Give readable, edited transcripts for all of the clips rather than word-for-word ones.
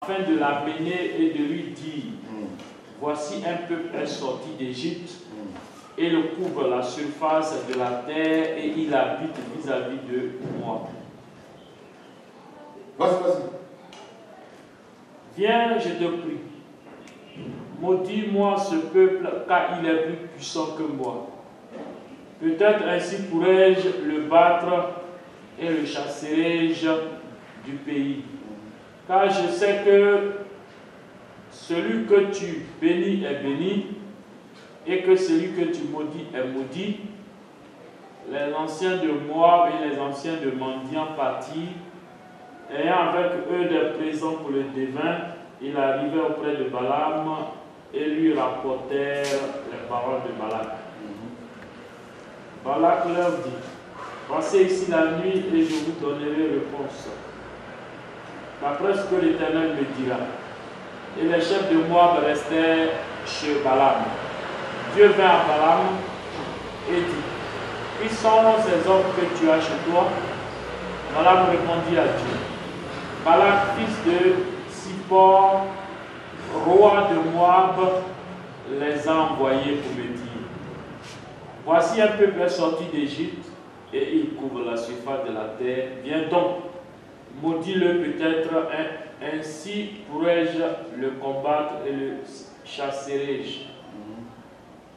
afin de l'amener et de lui dire, voici un peuple est sorti d'Égypte et le couvre la surface de la terre et il habite vis-à-vis de moi. Vas-y. Viens, je te prie, maudis-moi ce peuple car il est plus puissant que moi. Peut-être ainsi pourrais-je le battre et le chasserai-je du pays. Car je sais que celui que tu bénis est béni et que celui que tu maudis est maudit. Les anciens de Moab et les anciens de Madian partirent, ayant avec eux des présents pour le devin. Ils arrivaient auprès de Balaam et lui rapportèrent les paroles de Balak. Balak leur dit, passez ici la nuit et je vous donnerai réponse, d'après ce que l'Éternel me dira. Et les chefs de Moab restèrent chez Balaam. Dieu vint à Balaam et dit, qui sont ces hommes que tu as chez toi? Balaam répondit à Dieu, Balak, fils de Zippor, roi de Moab, les a envoyés pour me dire, voici un peuple est sorti d'Égypte et il couvre la surface de la terre. Viens donc, maudis-le peut-être, ainsi pourrais-je le combattre et le chasserai-je.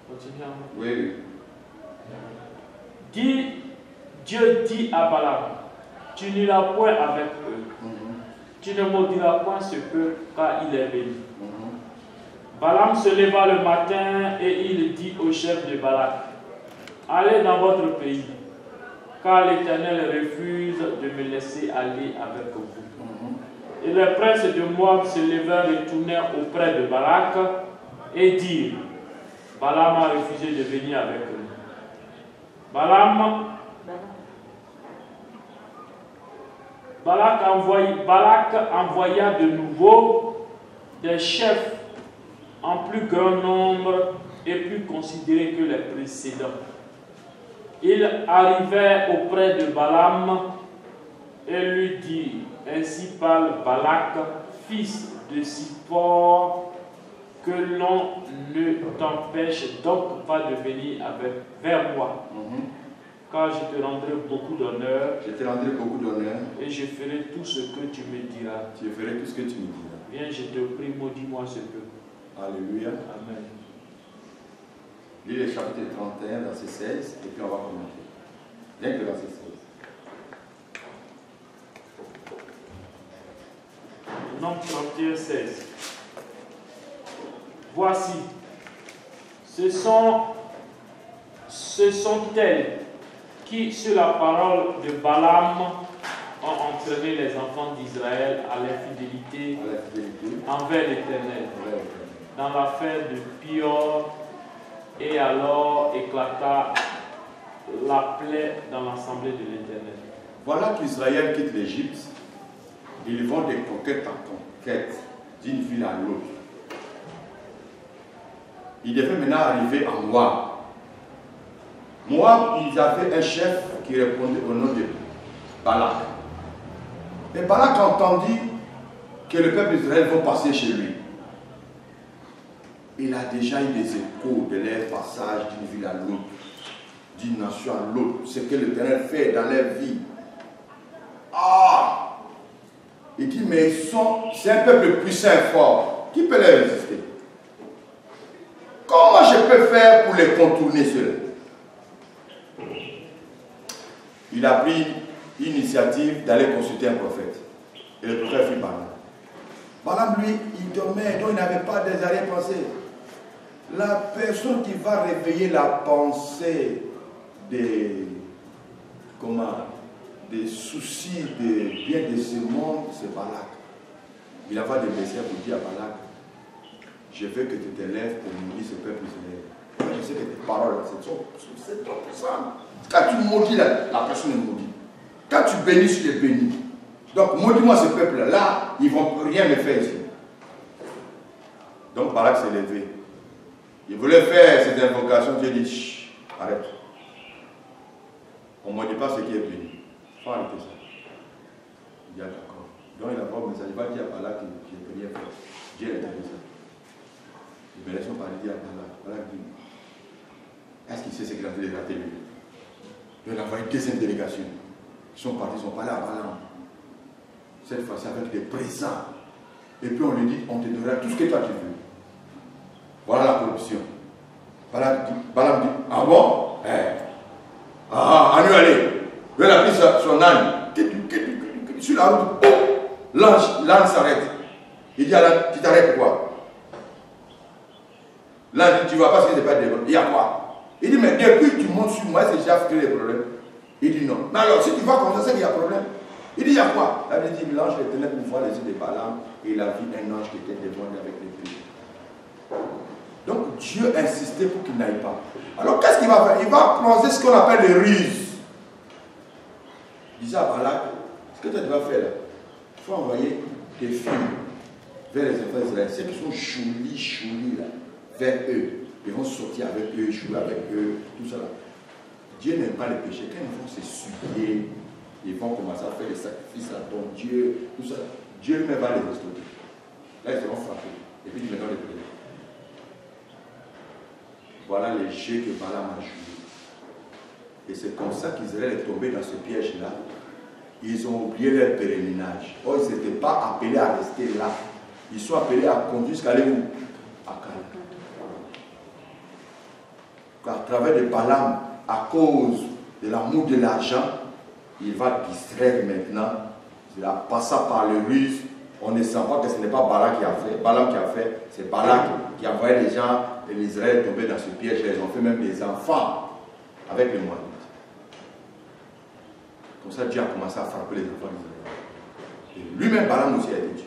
Continue. Oui. Dieu dit à Balaam, tu n'iras point avec eux. Tu ne maudiras point ce peuple car il est béni. Balaam se leva le matin et il dit au chef de Balak, allez dans votre pays, car l'Éternel refuse de me laisser aller avec vous. Et les princes de Moab se levèrent et tournèrent auprès de Balak et dirent, Balaam a refusé de venir avec nous. Balak envoya de nouveau des chefs en plus grand nombre et plus considérés que les précédents. Ils arrivaient auprès de Balaam et lui dirent, ainsi parle Balak, fils de Zippor, que l'on ne t'empêche donc pas de venir vers moi, car je te rendrai beaucoup d'honneur. Et je ferai tout ce que tu me diras. Viens, je te prie, maudis-moi ce peuple. Alléluia. Amen. Lis le chapitre 31, verset 16, et puis on va commenter. Rien que le verset 16. Nombre 31, 16. Voici, ce sont elles qui, sur la parole de Balaam, ont entraîné les enfants d'Israël à l'infidélité envers l'Éternel. Dans l'affaire de Pior, et alors éclata la plaie dans l'assemblée de l'Éternel. Voilà qu'Israël quitte l'Égypte. Ils vont de conquête en conquête, d'une ville à l'autre. Ils devaient maintenant arriver en Moab. Moab, ils avaient un chef qui répondait au nom de Balak. Et Balak entendit que le peuple d'Israël va passer chez lui. Il a déjà eu des échos de leur passage d'une ville à l'autre, d'une nation à l'autre, ce que l'Éternel fait dans leur vie. Ah! Il dit, mais c'est un peuple puissant et fort. Qui peut les résister? Comment je peux faire pour les contourner ceux-là? Il a pris l'initiative d'aller consulter un prophète. Et le prophète fit Balaam. Balaam, lui, il dormait, donc il n'avait pas des arrière-pensées. La personne qui va réveiller la pensée des soucis de bien de ce monde, c'est Balak. Il a des messages pour dire à Balak, je veux que tu te lèves pour maudire ce peuple israélien. Moi, je sais que tes paroles, c'est trop puissant. Quand tu maudis, la personne est maudite. Quand tu bénis, tu es béni. Donc, maudis-moi ce peuple-là. Là, ils ne vont rien me faire ici. Donc, Balak s'est levé. Il voulait faire cette invocation. Dieu dit, chut, arrête. On ne maudit pas ce qui est béni. Il faut arrêter ça. Il dit, d'accord. Donc, il a pas message. Il va dire à Balak que je ne peux rien dit à Balak, Balak dit, est-ce qu'il sait ce qu'il a fait de rater lui? Il a envoyé une deuxième délégation. Ils sont partis, ils sont parlé à Balaam. Cette fois-ci avec des présents. Et puis on lui dit, on te donnera tout ce que toi tu veux. Voilà la corruption. Balaam dit, ah bon? À nous aller. Il a pris son âne. Sur la route, l'âne s'arrête. Il dit à l'âne, tu t'arrêtes pourquoi? L'âne dit, tu ne vois pas ce qui s'est passé. Il y a quoi? Il dit, mais depuis que tu montes sur moi, c'est déjà créé des problèmes. Il dit non. Mais alors, si tu vois comme ça, c'est qu'il y a problème. Il dit, il y a quoi? Il dit, l'ange était pour voir les yeux de Balaam et il a vu un ange qui était devant lui avec les pieds. Donc, Dieu insistait pour qu'il n'aille pas. Alors, qu'est-ce qu'il va faire? Il va prononcer ce qu'on appelle les ruses. Il disait à Balaam, ce que tu dois faire là, il faut envoyer des filles vers les enfants d'Israël, ceux qui sont choulis là, vers eux. Ils vont sortir avec eux, jouer avec eux, tout ça là. Dieu n'aime pas les péchés. Quand ils vont se souiller, ils vont commencer à faire des sacrifices à ton Dieu, tout ça. Dieu même va les restaurer. Là, ils seront frappés. Et puis, ils mettront les prières. Voilà les jeux que Balaam a joués. Et c'est comme ça qu'Israël est tombé dans ce piège-là. Ils ont oublié leur pèlerinage. Or, ils n'étaient pas appelés à rester là. Ils sont appelés à conduire jusqu'à aller où? À Canaan. À travers de Balaam, à cause de l'amour de l'argent, il va distraire maintenant. Il a passé par le ruse. On ne sent pas que ce n'est pas Balaam qui a fait, c'est Balak qui a envoyé les gens et l'Israël tombé dans ce piège. Ils ont fait même des enfants avec les moyens. Comme ça, Dieu a commencé à frapper les enfants d'Israël. Et lui-même, Balaam aussi a été tué.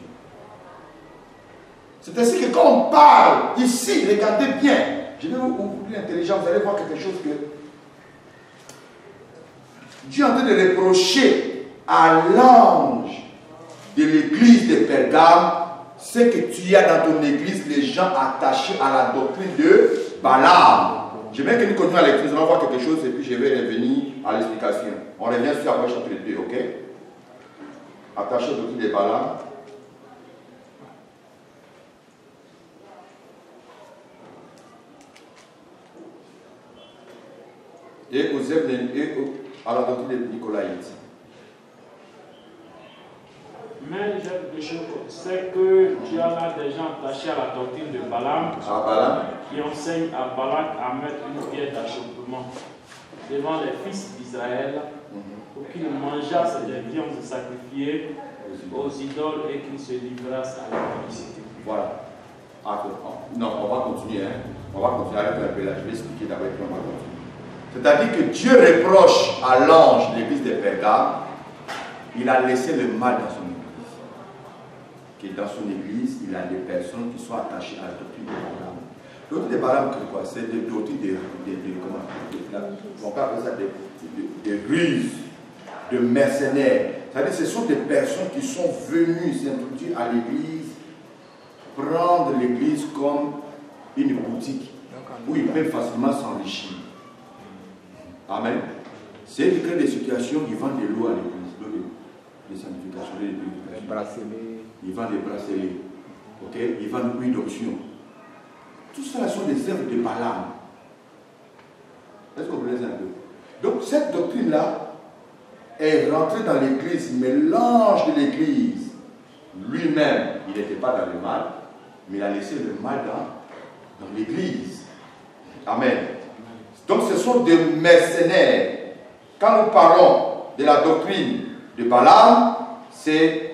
C'est ainsi que quand on parle ici, regardez bien, je vais vous dire l'intelligence, vous allez voir quelque chose que Dieu est en train de reprocher à l'ange de l'église de Pergame, c'est que tu as dans ton église les gens attachés à la doctrine de Balaam. Je veux que nous continuions à la lecture, nous allons voir quelque chose et puis je vais revenir à l'explication. On revient sur Apocalypse chapitre 2, ok? Attaché au doctrine de Balaam. Et aux œuvres à la doctrine de Nicolaïte. Mais c'est que tu as là des gens attachés à la doctrine de Balaam, qui enseignent à Balak à mettre une pierre d'achoppement devant les fils d'Israël pour qu'ils mangeassent des viandes sacrifiées aux idoles et qu'ils se livrassent à la publicité. Voilà. Non, on va continuer. Hein. On va continuer avec un peu là. Je vais expliquer d'abord et puis on va continuer. C'est-à-dire que Dieu reproche à l'ange de l'église de Pergame, il a laissé le mal dans son église. Que dans son église, il a des personnes qui sont attachées à la doctrine de Balaam. La doctrine de Balaam, c'est quoi? C'est des doctrines on peut appeler ça des ruses, de mercenaires. C'est-à-dire que ce sont des personnes qui sont venues s'introduire à l'église, prendre l'église comme une boutique où ils peuvent facilement s'enrichir. Amen. C'est de créer des situations qui vendent de l'eau à l'église, l'eau de sanctification, de purification. Ils vendent des bracelets, ok? Ils vendent l'huile d'onction. Tout cela sont des œuvres de Balaam. Est-ce que vous comprenez un peu? Donc cette doctrine-là est rentrée dans l'église, mais l'ange de l'église, lui-même, il n'était pas dans le mal, mais il a laissé le mal dans l'église. Amen. Donc ce sont des mercenaires. Quand nous parlons de la doctrine de Balaam, c'est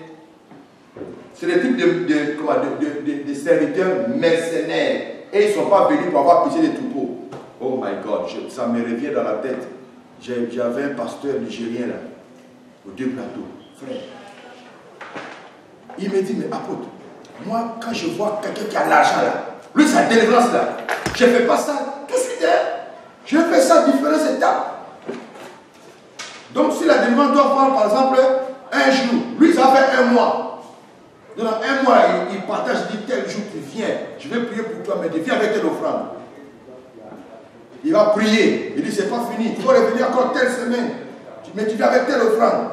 le type de serviteurs mercenaires. Et ils ne sont pas venus pour avoir pissé des troupeaux. Oh my God, ça me revient dans la tête. J'avais un pasteur nigérien là, aux deux plateaux, frère. Il me dit, mais apôtre, moi quand je vois quelqu'un qui a l'argent là, lui sa délivrance là, je ne fais pas ça. Qu'est-ce que c'est? Je fais ça à différentes étapes. Donc si la délivrance doit prendre par exemple un jour, lui ça va faire un mois. Dans un mois, il partage, il dit tel jour tu viens, je vais prier pour toi, mais tu viens avec telle offrande. Il va prier, il dit c'est pas fini, tu vas revenir encore telle semaine, mais tu viens avec telle offrande.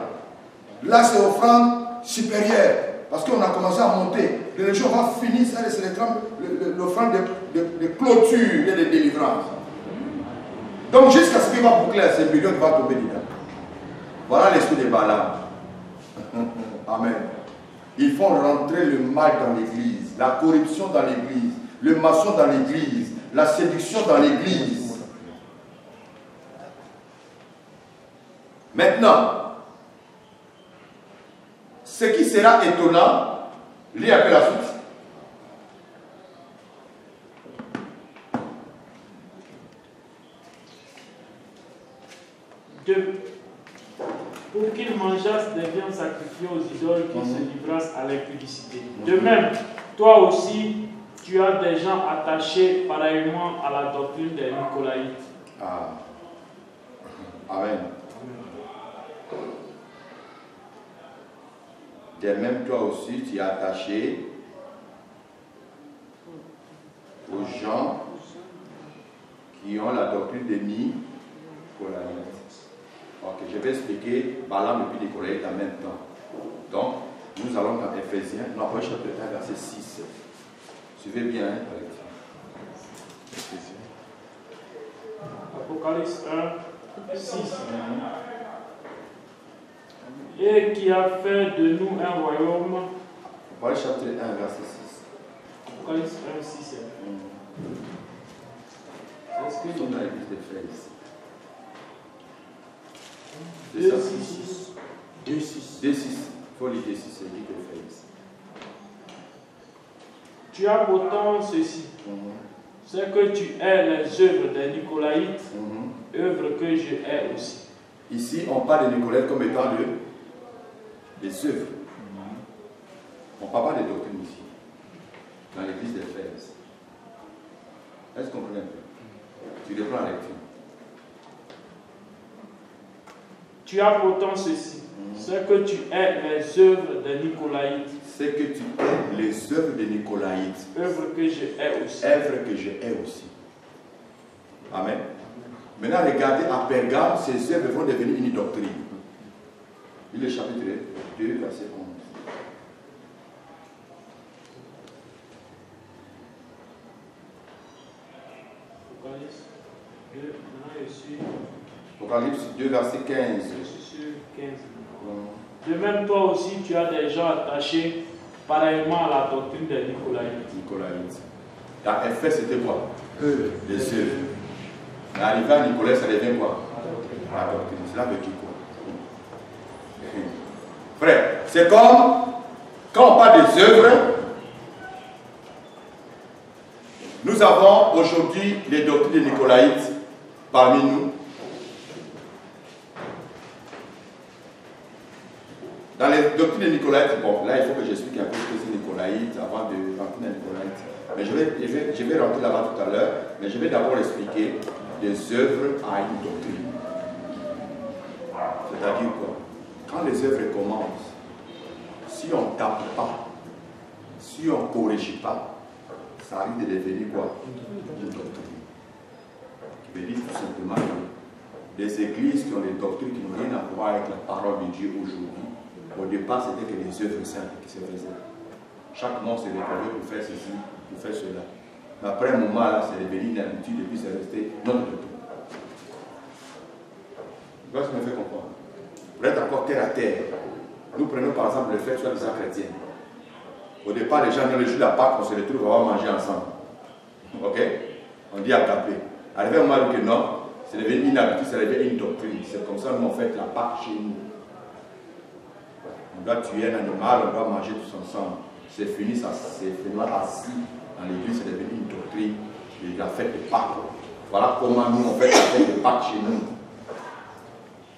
Là c'est offrande supérieure, parce qu'on a commencé à monter. religion va finir, ça c'est l'offrande de clôture et de délivrance. Donc jusqu'à ce qu'il va boucler à ces millions qui va tomber dedans. Voilà l'esprit de Balaam. Amen. Ils font rentrer le mal dans l'église, la corruption dans l'église, le maçon dans l'église, la séduction dans l'église. Maintenant, ce qui sera étonnant, lis un peu la suite. Pour qu'ils mangeassent des viandes sacrifiées aux idoles, qu'ils se livrassent à l'impudicité. De même, toi aussi, tu as des gens attachés pareillement à la doctrine des Nicolaïtes. Ah. Amen. De même, toi aussi, tu es attaché aux gens qui ont la doctrine des Nicolaïtes. Ok, je vais expliquer Balaam et puis Nicolaïte en même temps. Donc, nous allons dans Éphésiens, non, chapitre 1, verset 6. Suivez bien, hein, Éphésiens. Apocalypse 1, 6. Et qui a fait de nous un royaume. Apocalypse chapitre 1, verset 6. Apocalypse 1, 6. C'est ce que nous sommes dans l'église d'Éphèse. 2-6. 2-6. 2-6. Il faut lire 2-6, c'est l'église d'Éphèse. Tu as pourtant ceci. C'est que tu hais les œuvres des Nicolaïtes, œuvres que je hais aussi. Ici, on parle de Nicolaïtes comme étant des œuvres. On ne parle pas de doctrine ici. Dans l'église d'Éphèse. Est-ce qu'on comprend un peu? Tu reprends la lecture. Tu as pourtant ceci. C'est que tu hais les œuvres des Nicolaïtes. C'est que tu hais les œuvres des Nicolaïtes. Œuvres que je hais aussi. Œuvres que je hais aussi. Amen. Maintenant, regardez à Pergame, ces œuvres vont devenir une doctrine. Il est le chapitre 2, verset 11. Apocalypse 2, maintenant je suis. Apocalypse 2, verset 15. Je suis sur 15. De même, toi aussi, tu as des gens attachés pareillement à la doctrine des Nicolaïtes. Dans Éphèse, c'était quoi? Les œuvres. Mais arrivé à Nicolas, ça devient quoi? La doctrine. Cela veut dire quoi? Frère, c'est comme quand on parle des œuvres, nous avons aujourd'hui les doctrines des Nicolaïtes parmi nous. Dans les doctrines des Nicolaïtes, bon, là il faut que j'explique un peu ce que c'est Nicolaïte avant de rentrer dans les Nicolaïtes. Mais je vais rentrer là-bas tout à l'heure, mais je vais d'abord expliquer des œuvres à une doctrine. C'est-à-dire quoi? Quand les œuvres commencent, si on ne tape pas, si on ne corrige pas, ça arrive de devenir quoi? Une doctrine. Qui veut dire tout simplement que les églises qui ont des doctrines qui n'ont rien à voir avec la parole de Dieu aujourd'hui, au départ c'était que les œuvres simples qui se faisaient. Chaque mois c'est réclamé pour faire ceci, pour faire cela. Mais après un moment là, c'est devenu une habitude et puis c'est resté notre doctrine. Tu vois ce que je me fait comprendre? Pour être encore terre à terre, nous prenons par exemple le fait soit des chrétiens. Au départ, les gens, dans le jour de la Pâque, on se retrouve, on va manger ensemble. Ok? On dit agapé. Arrivé un moment que non, c'est devenu une habitude, c'est devenu une doctrine. C'est comme ça que nous on fait la Pâque chez nous. On doit tuer un animal, on doit manger tous ensemble. C'est fini, ça c'est fini assis dans l'église, c'est devenu une doctrine de la fête de Pâques. Voilà comment nous on fait la fête de Pâques chez nous.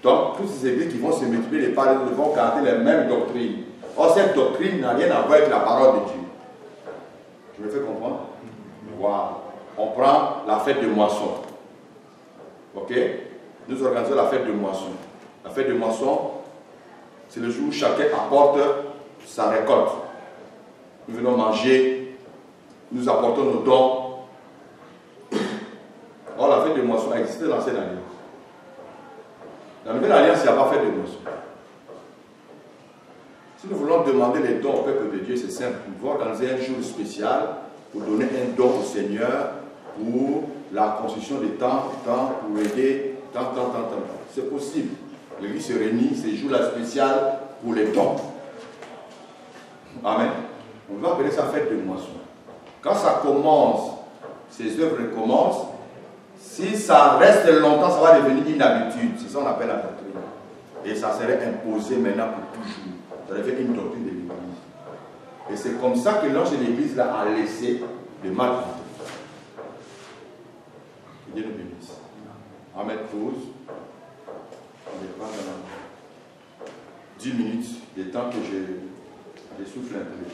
Donc, toutes ces églises qui vont se multiplier, les parents vont garder les mêmes doctrines. Or, cette doctrine n'a rien à voir avec la parole de Dieu. Je me fais comprendre? Voilà. On prend la fête de moisson. Ok? Nous organisons la fête de moisson. La fête de moisson, c'est le jour où chacun apporte sa récolte. Nous venons manger, nous apportons nos dons. Or, la fête de moisson a existé dans l'Ancienne Alliance. Dans la Nouvelle Alliance, il n'y a pas fait de moisson. Si nous voulons demander les dons au peuple de Dieu, c'est simple. Nous voulons organiser un jour spécial pour donner un don au Seigneur pour la construction des temples, pour aider, tant. C'est possible. L'Église se réunit, c'est jour-là spécial pour les dons. Amen. On va appeler ça fête de moisson. Quand ça commence, ces œuvres commencent, si ça reste longtemps, ça va devenir une habitude. C'est ça qu'on appelle la doctrine. Et ça serait imposé maintenant pour toujours. Ça devient une doctrine de l'Église. Et c'est comme ça que l'ange de l'Église a laissé le mal entrer. Que Dieu nous bénisse. Amen. Pause. On est pas dans 10 minutes, le temps que je souffle un peu.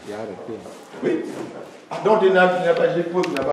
Il a arrêté. Oui. Ah, donc, il n'a pas de pause là-bas.